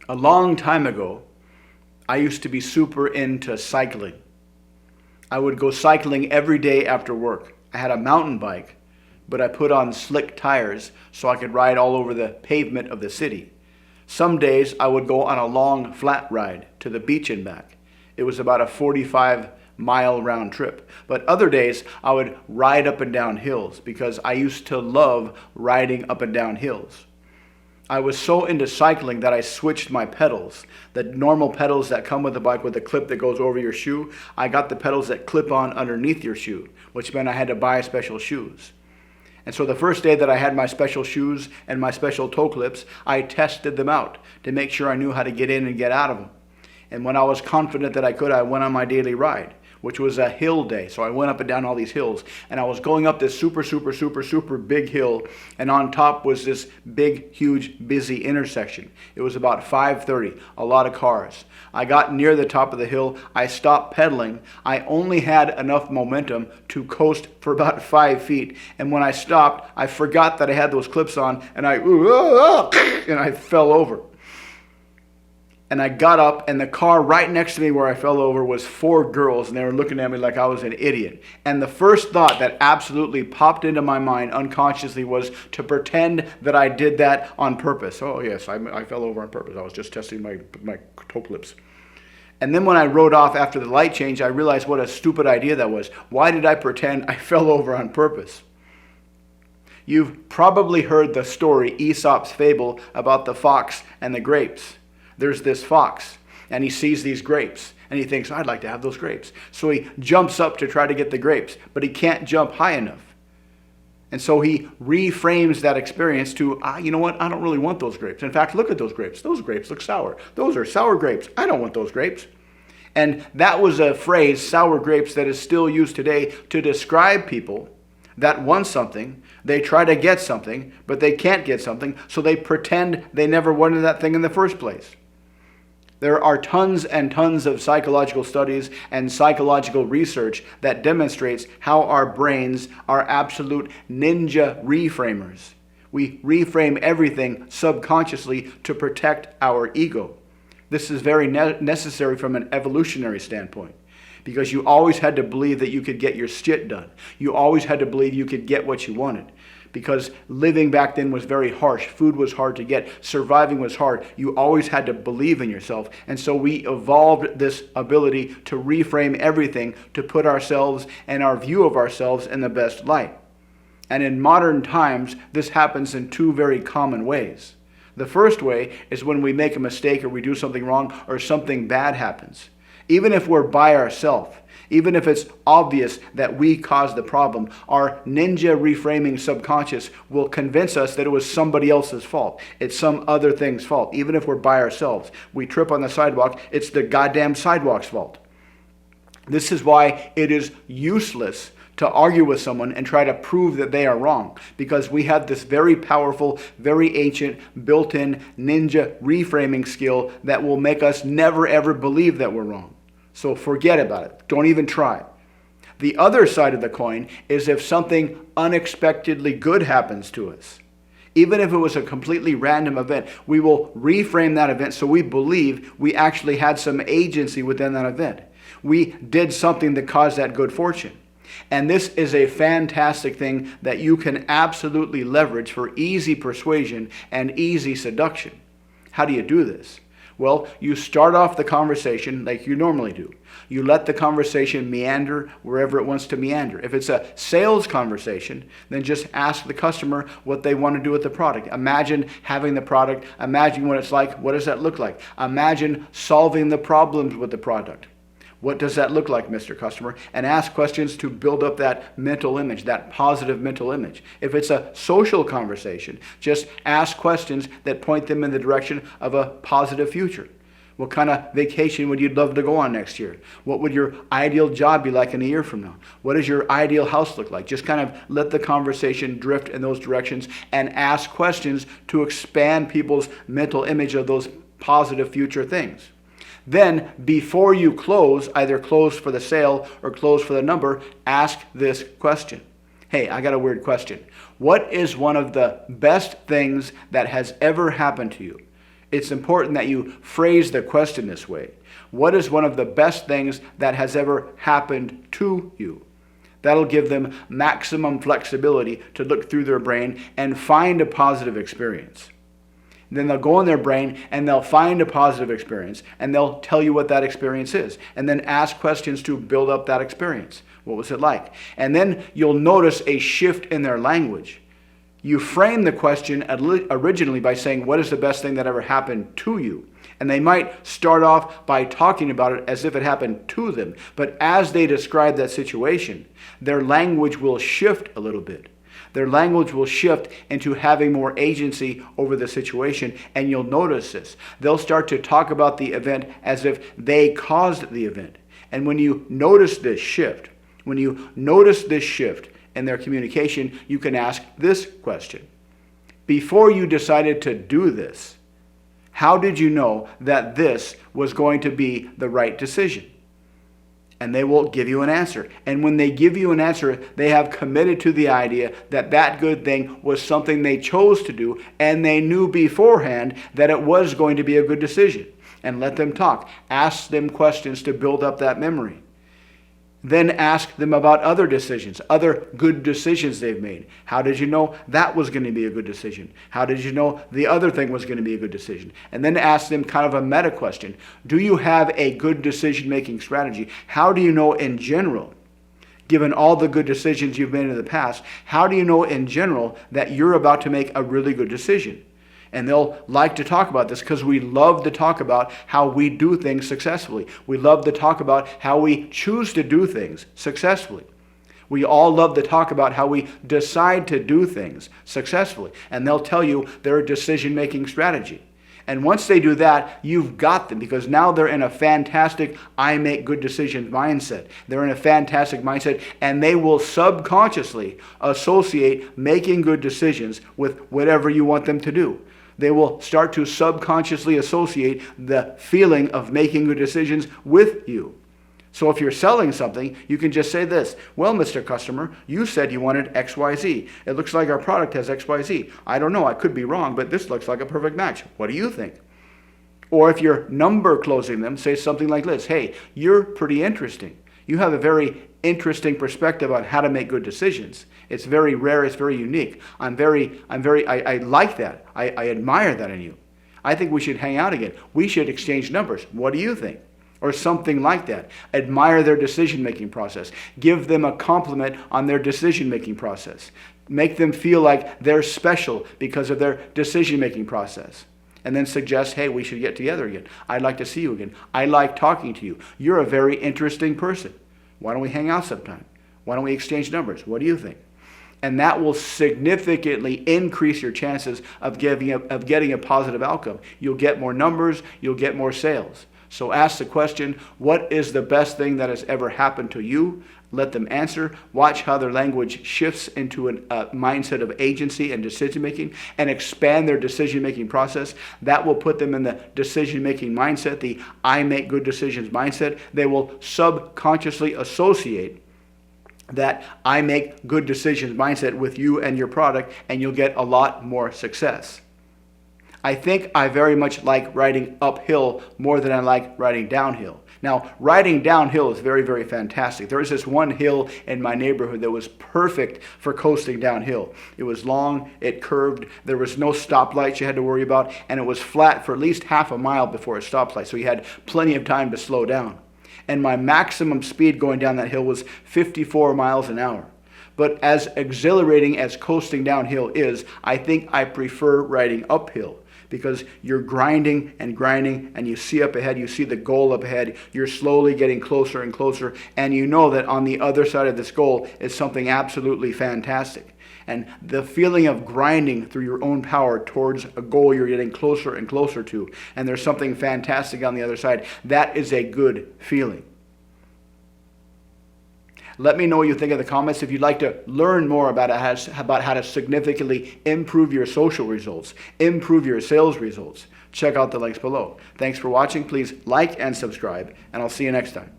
A long time ago, I used to be super into cycling. I would go cycling every day after work. I had a mountain bike, but I put on slick tires so I could ride all over the pavement of the city. Some days I would go on a long flat ride to the beach and back. It was about a 45-mile round trip. But other days I would ride up and down hills because I used to love riding up and down hills. I was so into cycling that I switched my pedals. The normal pedals that come with the bike with a clip that goes over your shoe, I got the pedals that clip on underneath your shoe, which meant I had to buy special shoes. And so the first day that I had my special shoes and my special toe clips, I tested them out to make sure I knew how to get in and get out of them. And when I was confident that I could, I went on my daily ride, which was a hill day. So I went up and down all these hills, and I was going up this super big hill, and on top was this big, huge, busy intersection. It was about 5:30, a lot of cars. I got near the top of the hill, I stopped pedaling. I only had enough momentum to coast for about 5 feet, and when I stopped, I forgot that I had those clips on, and I fell over. And I got up, and the car right next to me where I fell over was 4 girls, and they were looking at me like I was an idiot. And the first thought that absolutely popped into my mind unconsciously was to pretend that I did that on purpose. Oh yes, I fell over on purpose. I was just testing my toe clips. And then when I rode off after the light change, I realized what a stupid idea that was. Why did I pretend I fell over on purpose? You've probably heard the story, Aesop's fable, about the fox and the grapes. There's this fox, and he sees these grapes, and he thinks, I'd like to have those grapes. So he jumps up to try to get the grapes, but he can't jump high enough. And so he reframes that experience to, you know what, I don't really want those grapes. In fact, look at those grapes. Those grapes look sour. Those are sour grapes. I don't want those grapes. And that was a phrase, sour grapes, that is still used today to describe people that want something. They try to get something, but they can't get something, so they pretend they never wanted that thing in the first place. There are tons and tons of psychological studies and psychological research that demonstrates how our brains are absolute ninja reframers. We reframe everything subconsciously to protect our ego. This is very necessary from an evolutionary standpoint, because you always had to believe that you could get your shit done. You always had to believe you could get what you wanted, because living back then was very harsh. Food was hard to get. Surviving was hard. You always had to believe in yourself. And so we evolved this ability to reframe everything to put ourselves and our view of ourselves in the best light. And in modern times, this happens in 2 very common ways. The first way is when we make a mistake or we do something wrong or something bad happens. Even if we're by ourselves, even if it's obvious that we caused the problem, our ninja reframing subconscious will convince us that it was somebody else's fault. It's some other thing's fault. Even if we're by ourselves, we trip on the sidewalk, it's the goddamn sidewalk's fault. This is why it is useless to argue with someone and try to prove that they are wrong, because we have this very powerful, very ancient, built-in ninja reframing skill that will make us never ever believe that we're wrong. So forget about it. Don't even try. The other side of the coin is if something unexpectedly good happens to us. Even if it was a completely random event, we will reframe that event so we believe we actually had some agency within that event. We did something that caused that good fortune. And this is a fantastic thing that you can absolutely leverage for easy persuasion and easy seduction. How do you do this? Well, you start off the conversation like you normally do. You let the conversation meander wherever it wants to meander. If it's a sales conversation, then just ask the customer what they want to do with the product. Imagine having the product. Imagine what it's like. What does that look like? Imagine solving the problems with the product. What does that look like, Mr. Customer? And ask questions to build up that mental image, that positive mental image. If it's a social conversation, just ask questions that point them in the direction of a positive future. What kind of vacation would you love to go on next year? What would your ideal job be like in a year from now? What does your ideal house look like? Just kind of let the conversation drift in those directions and ask questions to expand people's mental image of those positive future things. Then, before you close, either close for the sale or close for the number, ask this question. Hey, I got a weird question. What is one of the best things that has ever happened to you? it's important that you phrase the question this way. What is one of the best things that has ever happened to you? That'll give them maximum flexibility to look through their brain and find a positive experience. Then they'll go in their brain and they'll find a positive experience and they'll tell you what that experience is. And then ask questions to build up that experience. What was it like? And then you'll notice a shift in their language. You frame the question originally by saying, what is the best thing that ever happened to you? And they might start off by talking about it as if it happened to them. But as they describe that situation, their language will shift a little bit. Their language will shift into having more agency over the situation, and you'll notice this. They'll start to talk about the event as if they caused the event. And when you notice this shift, in their communication, you can ask this question. Before you decided to do this, how did you know that this was going to be the right decision? And they will give you an answer. And when they give you an answer, they have committed to the idea that that good thing was something they chose to do, and they knew beforehand that it was going to be a good decision. And let them talk. Ask them questions to build up that memory. Then ask them about other decisions, other good decisions they've made. How did you know that was going to be a good decision? How did you know the other thing was going to be a good decision? And then ask them kind of a meta question. Do you have a good decision-making strategy? How do you know in general, given all the good decisions you've made in the past, how do you know in general that you're about to make a really good decision? And they'll like to talk about this because we love to talk about how we do things successfully. We love to talk about how we choose to do things successfully. We all love to talk about how we decide to do things successfully. And they'll tell you their decision-making strategy. And once they do that, you've got them, because now they're in a fantastic I make good decisions mindset. They're in a fantastic mindset, and they will subconsciously associate making good decisions with whatever you want them to do. They will start to subconsciously associate the feeling of making good decisions with you. So if you're selling something, you can just say this. Well, Mr. Customer, you said you wanted XYZ. It looks like our product has XYZ. I don't know, I could be wrong, but this looks like a perfect match. What do you think? Or if you're number closing them, say something like this. Hey, you're pretty interesting. You have a very interesting perspective on how to make good decisions. It's very rare, it's very unique. I like that. I admire that in you. I think we should hang out again. We should exchange numbers. What do you think? Or something like that. Admire their decision-making process. Give them a compliment on their decision-making process. Make them feel like they're special because of their decision-making process. And then suggest, hey, we should get together again. I'd like to see you again. I like talking to you. You're a very interesting person. Why don't we hang out sometime? Why don't we exchange numbers? What do you think? And that will significantly increase your chances of getting a positive outcome. You'll get more numbers. You'll get more sales. So ask the question, what is the best thing that has ever happened to you? Let them answer. Watch how their language shifts into a mindset of agency and decision-making, and expand their decision-making process. That will put them in the decision-making mindset, the I make good decisions mindset. They will subconsciously associate that I make good decisions mindset with you and your product, and you'll get a lot more success. I think I very much like riding uphill more than I like riding downhill. Now, riding downhill is very, very fantastic. There was this one hill in my neighborhood that was perfect for coasting downhill. It was long, it curved, there was no stoplights you had to worry about, and it was flat for at least half a mile before a stoplight, so you had plenty of time to slow down. And my maximum speed going down that hill was 54 miles an hour. But as exhilarating as coasting downhill is, I think I prefer riding uphill, because you're grinding and you see up ahead, you see the goal up ahead, you're slowly getting closer and closer, and you know that on the other side of this goal is something absolutely fantastic. And the feeling of grinding through your own power towards a goal you're getting closer and closer to, and there's something fantastic on the other side, that is a good feeling. Let me know what you think in the comments. If you'd like to learn more about how to significantly improve your social results, improve your sales results, check out the links below. Thanks for watching. Please like and subscribe, and I'll see you next time.